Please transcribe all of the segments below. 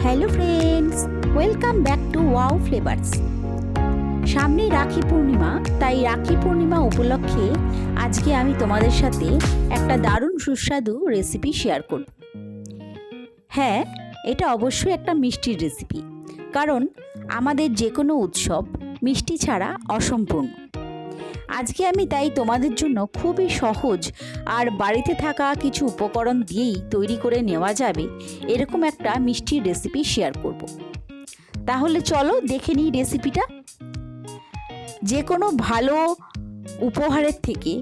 Hello friends, welcome back to wow flavours. সামনে রাখি পূর্ণিমা, তাই রাখি পূর্ণিমা উপলক্ষে আজকে আমি তোমাদের সাথে একটা দারুণ সুস্বাদু রেসিপি শেয়ার করব। হ্যাঁ, এটা অবশ্যই একটা মিষ্টির রেসিপি, কারণ আমাদের যে কোনো উৎসব মিষ্টি ছাড়া অসম্পূর্ণ। আজকে আমি তাই তোমাদের জন্য খুবই সহজ আর বাড়িতে থাকা কিছু উপকরণ দিয়েই তৈরি করে নেওয়া যাবে এরকম একটা মিষ্টির রেসিপি শেয়ার করব। তাহলে চলো দেখে নিই রেসিপিটা। যে কোনো ভালো উপহারের থেকে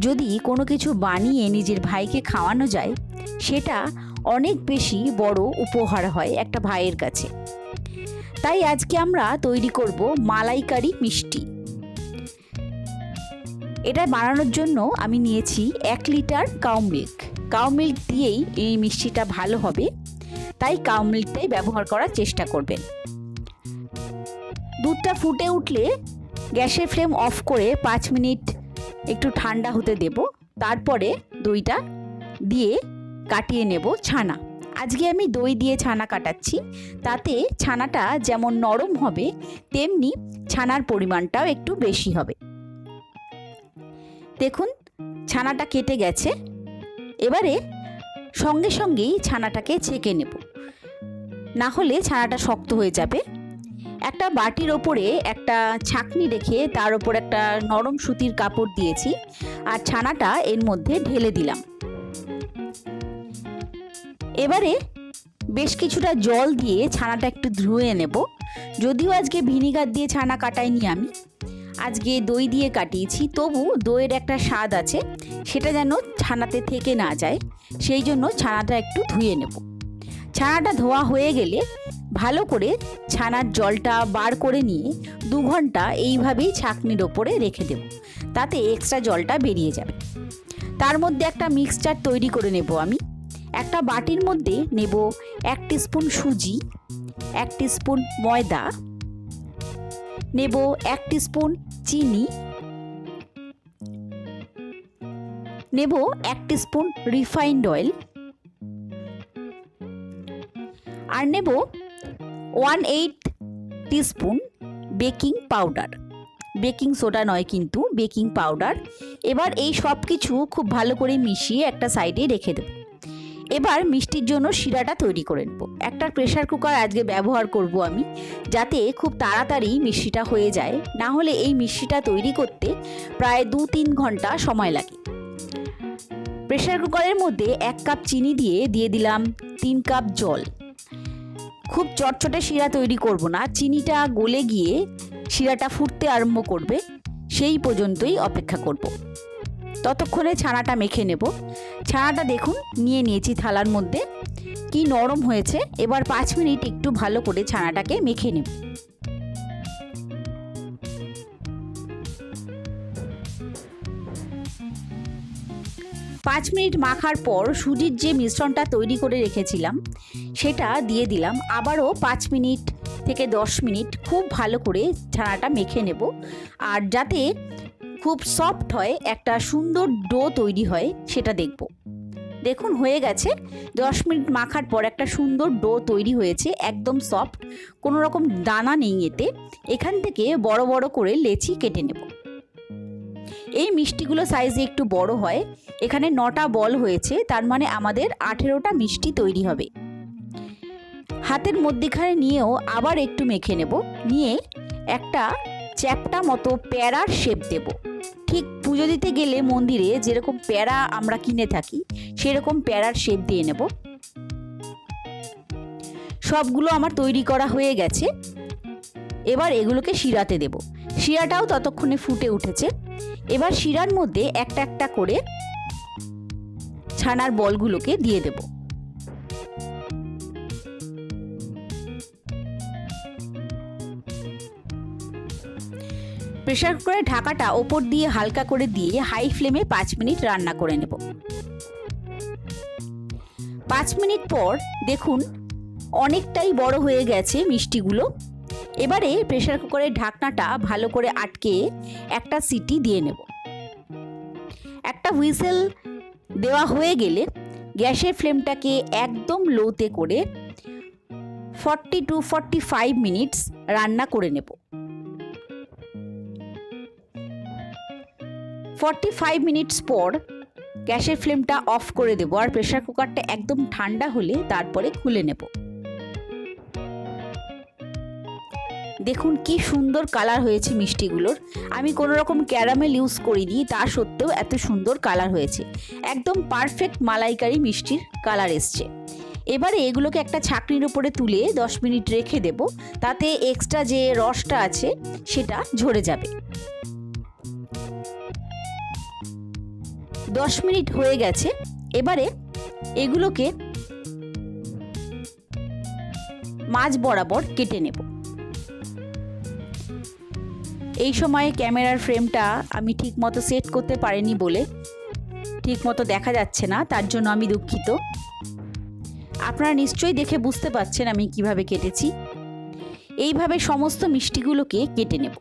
যদি কোনো কিছু বানিয়ে নিজের ভাইকে খাওয়ানো যায়, সেটা অনেক বেশি বড় উপহার হয় একটা ভাইয়ের কাছে। তাই আজকে আমরা তৈরি করব মালাইকারি মিষ্টি। এটা বানানোর জন্য আমি নিয়েছি 1 litre cow milk. Cow milk দিয়েই এই মিষ্টিটা ভালো হবে, তাই কাউ মিল্কটাই ব্যবহার করার চেষ্টা করবেন। দুধটা ফুটে উঠলে গ্যাসের ফ্লেম অফ করে 5 মিনিট একটু ঠান্ডা হতে দেব। তারপরে দইটা দিয়ে কাটিয়ে নেব ছানা। আজকে আমি দই দিয়ে ছানা কাটাচ্ছি, তাতে ছানাটা যেমন নরম হবে তেমনি ছানার পরিমাণটাও একটু বেশি হবে। দেখুন ছানাটা কেটে গেছে। এবারে সঙ্গে সঙ্গেই ছানাটাকে ছেঁকে নেব, না হলে ছানাটা শক্ত হয়ে যাবে। একটা বাটির ওপরে একটা ছাঁকনি রেখে তার ওপর একটা নরম সুতির কাপড় দিয়েছি আর ছানাটা এর মধ্যে ঢেলে দিলাম। এবারে বেশ কিছুটা জল দিয়ে ছানাটা একটু ধুয়ে নেব। যদিও আজকে ভিনিগার দিয়ে ছানা কাটাইনি, আমি আজকে দই দিয়ে কাটিয়েছি, তবু দইয়ের একটা স্বাদ আছে, সেটা যেন ছানাতে থেকে না যায়, সেই জন্য ছানাটা একটু ধুয়ে নেব। ছানাটা ধোয়া হয়ে গেলে ভালো করে ছানার জলটা বার করে নিয়ে 2 ঘন্টা এইভাবেই ছাঁকনির ওপরে রেখে দেব, তাতে এক্সট্রা জলটা বেরিয়ে যাবে। তার মধ্যে একটা মিক্সচার তৈরি করে নেব আমি। একটা বাটির মধ্যে নেব 1 টিস্পুন সুজি, 1 টিস্পুন ময়দা, নেব 1 টিস্পুন চিনি, নেব 1 টিস্পুন রিফাইন্ড অয়েল, আর নেব 1/8 teaspoon baking powder. Baking soda নয় কিন্তু, বেকিং পাউডার। এবার এই সব কিছু খুব ভালো করে মিশিয়ে একটা সাইডে রেখে দেব। এবার মিষ্টির জন্য শিরাটা তৈরি করে নেব। একটা প্রেসার কুকার আজকে ব্যবহার করব আমি, যাতে খুব তাড়াতাড়ি মিষ্টিটা হয়ে যায়, না হলে এই মিষ্টিটা তৈরি করতে প্রায় 2-3 ঘন্টা সময় লাগে। প্রেসার কুকারের মধ্যে 1 কাপ চিনি দিয়ে দিলাম 3 কাপ জল। খুব চটচটে শিরা তৈরি করব না, চিনিটা গলে গিয়ে শিরাটা ফুটতে আরম্ভ করবে, সেই পর্যন্তই অপেক্ষা করব। ততক্ষণে ছানাটা মেখে নেব। ছানাটা দেখুন নিয়ে নিয়েছি থালার মধ্যে, কি নরম হয়েছে। এবার 5 মিনিট একটু ভালো করে ছানাটাকে মেখে নেব। পাঁচ মিনিট মাখার পর সুজির যে মিশ্রণটা তৈরি করে রেখেছিলাম সেটা দিয়ে দিলাম। আবারও 5 মিনিট থেকে 10 মিনিট খুব ভালো করে ছানাটা মেখে নেব, আর যাতে খুব সফট হয়, একটা সুন্দর ডো তৈরি হয় সেটা দেখব। দেখুন হয়ে গেছে। 10 মিনিট মাখার পর একটা সুন্দর ডো তৈরি হয়েছে, একদম সফট, কোনো রকম দানা নেই এতে। এখান থেকে বড় বড় করে লেচি কেটে নেব। এই মিষ্টিগুলো সাইজে একটু বড় হয়। এখানে 9টা বল হয়েছে, তার মানে আমাদের 18টা মিষ্টি তৈরি হবে। হাতের মধ্যেখানে নিয়েও আবার একটু মেখে নেব, নিয়ে একটা চ্যাপ্টা মতো প্যারার শেপ দেব। ঠিক পুজো দিতে গেলে মন্দিরে যেরকম প্যারা আমরা কিনে থাকি, সেরকম প্যারার শেপ দিয়ে নেব। সবগুলো আমার তৈরি করা হয়ে গেছে। এবার এগুলোকে শিরাতে দেব। শিরাটাও ততক্ষণে ফুটে উঠেছে। এবার শিরার মধ্যে একটা একটা করে ছানার বলগুলোকে দিয়ে দেব। প্রেসার কুকারের ঢাকাটা ওপর দিয়ে হালকা করে দিয়ে হাই ফ্লেমে 5 মিনিট রান্না করে নেব। 5 মিনিট পর দেখুন অনেকটাই বড় হয়ে গেছে মিষ্টিগুলো। এবারে প্রেসার কুকারের ঢাকনাটা ভালো করে আটকে একটা সিটি দিয়ে নেব। একটা হুইসেল দেওয়া হয়ে গেলে গ্যাসের ফ্লেমটাকে একদম লোতে করে 40 to 45 মিনিটস রান্না করে নেব। 45 মিনিটস পর গ্যাসের ফ্লেমটা অফ করে দেবো আর প্রেসার কুকারটা একদম ঠান্ডা হলে তারপরে খুলে নেব। দেখুন কি সুন্দর কালার হয়েছে মিষ্টিগুলোর। আমি কোনো রকম ক্যারামেল ইউজ করিনি, তা সত্ত্বেও এত সুন্দর কালার হয়েছে। একদম পারফেক্ট মালাইকারি মিষ্টির কালার এসছে। এবারে এগুলোকে একটা ছাঁকনির উপরে তুলে 10 মিনিট রেখে দেব, তাতে এক্সট্রা যে রসটা আছে সেটা ঝরে যাবে। 10 মিনিট হয়ে গেছে। এবারে এগুলোকে মাঝ বরাবর কেটে নেব। এই সময় ক্যামেরার ফ্রেমটা আমি ঠিকমতো সেট করতে পারিনি বলে ঠিকমতো দেখা যাচ্ছে না, তার জন্য আমি দুঃখিত। আপনারা নিশ্চয়ই দেখে বুঝতে পারছেন আমি কিভাবে কেটেছি। এইভাবে সমস্ত মিষ্টিগুলোকে কেটে নেব।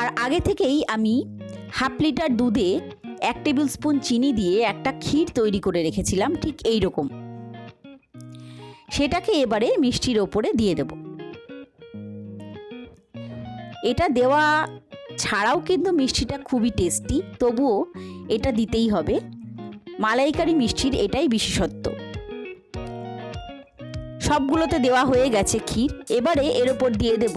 আর আগে থেকেই আমি হাফ লিটার দুধে 1 টেবিল স্পুন চিনি দিয়ে একটা ক্ষীর তৈরি করে রেখেছিলাম, ঠিক এই রকম। সেটাকে এবারে মিষ্টির ওপরে দিয়ে দেব। এটা দেওয়া ছাড়াও কিন্তু মিষ্টিটা খুবই টেস্টি, তবুও এটা দিতেই হবে। মালাইকারি মিষ্টির এটাই বিশেষত্ব। সবগুলোতে দেওয়া হয়ে গেছে ক্ষীর। এবারে এর ওপর দিয়ে দেব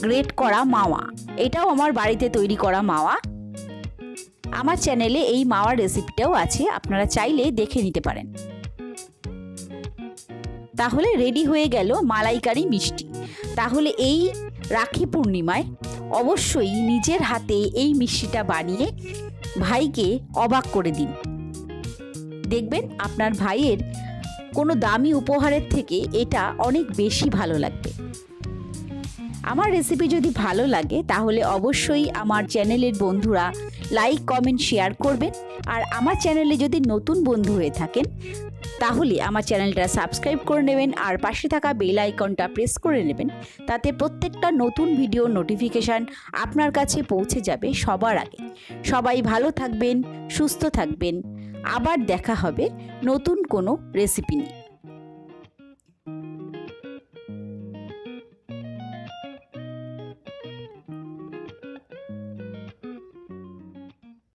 গ্রেট করা মাওয়া। এটাও আমার বাড়িতে তৈরি করা মাওয়া। আমার চ্যানেলে এই মাওয়ার রেসিপিটাও আছে, আপনারা চাইলে দেখে নিতে পারেন। তাহলে রেডি হয়ে গেল মালাইকারি মিষ্টি। তাহলে এই রাখি পূর্ণিমায় অবশ্যই নিজের হাতে এই মিষ্টিটা বানিয়ে ভাইকে অবাক করে দিন। দেখবেন আপনার ভাইয়ের কোনো দামি উপহারের থেকে এটা অনেক বেশি ভালো লাগবে। আমার রেসিপি যদি ভালো লাগে তাহলে অবশ্যই আমার চ্যানেলের বন্ধুরা লাইক, কমেন্ট, শেয়ার করবেন। আর আমার চ্যানেলে যদি নতুন বন্ধু হয়ে থাকেন তাহলে আমার চ্যানেলটা সাবস্ক্রাইব করে নেবেন আর পাশে থাকা বেল আইকনটা প্রেস করে নেবেন। তাতে প্রত্যেকটা নতুন ভিডিও নোটিফিকেশান আপনার কাছে পৌঁছে যাবে সবার আগে। সবাই ভালো থাকবেন, সুস্থ থাকবেন। আবার দেখা হবে নতুন কোনো রেসিপি নিয়ে।